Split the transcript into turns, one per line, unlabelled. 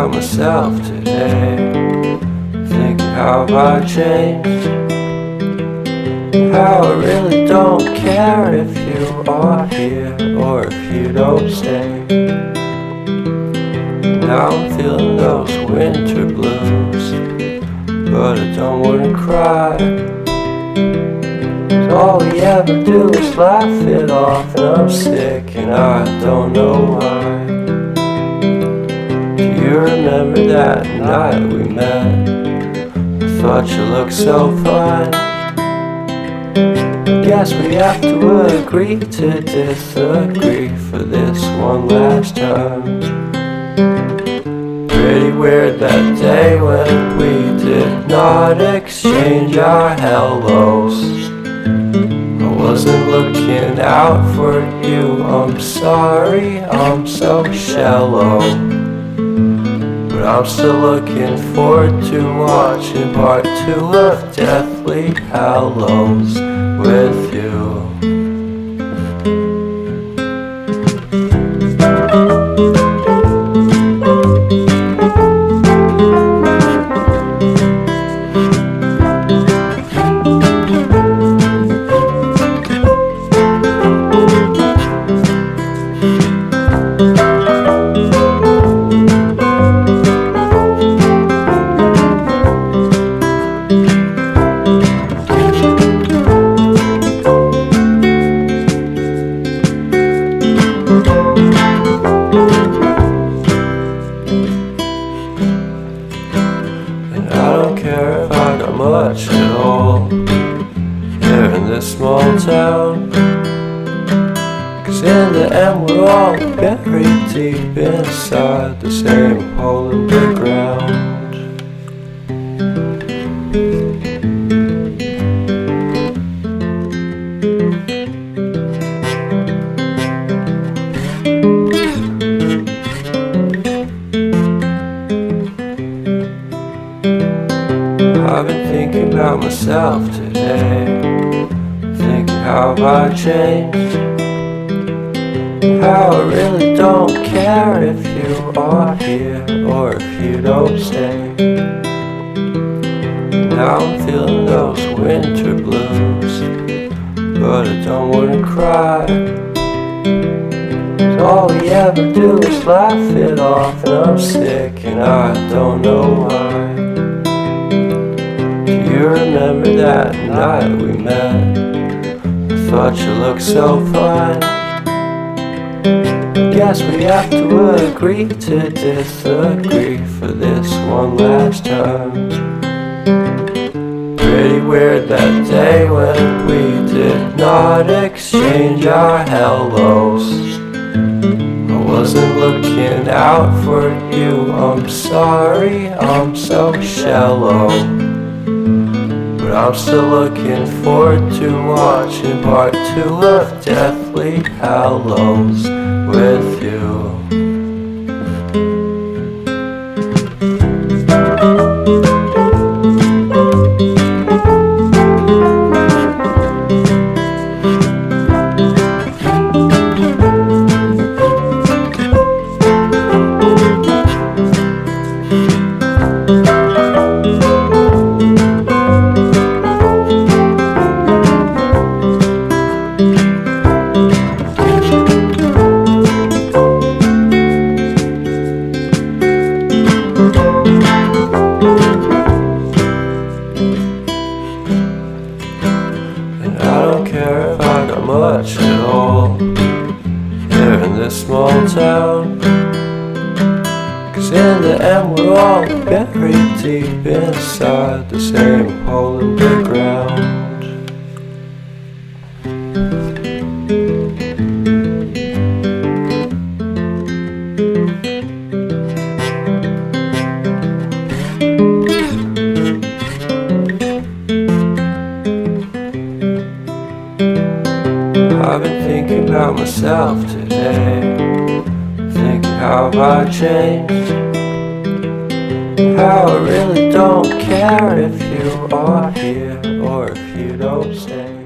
about myself today, thinking how have I changed, how I really don't care if you are here or if you don't stay. Now I'm feeling those winter blues, but I don't wanna cry. All we ever do is laugh it off, and I'm sick and I don't know why. Do you remember that night we met? I thought you looked so fine. Guess we have to agree to disagree for this one last time. Pretty weird that day when we did not exchange our hellos. I wasn't looking out for you, I'm sorry, I'm so shallow. But I'm still looking forward to watching part 2 of Deathly Hallows with you. Much at all here in this small town, 'cause in the end we're all buried deep inside the same hole in the ground. I've been thinking about myself today, thinking how have I changed, how I really don't care if you are here or if you don't stay. Now I'm feeling those winter blues, but I don't wanna cry. All we ever do is laugh it off, and I'm sick and I don't know why. You remember that night we met? I thought you looked so fine. Guess we have to agree to disagree for this one last time. Pretty weird that day when we did not exchange our hellos. I wasn't looking out for you, I'm sorry, I'm so shallow. But I'm still looking forward to watching part 2 of Deathly Hallows with you. Much at all here in this small town, 'cause in the end we're all buried deep inside the same hole in the ground. I've been thinking about myself today, thinking how have I changed, how I really don't care if you are here or if you don't stay.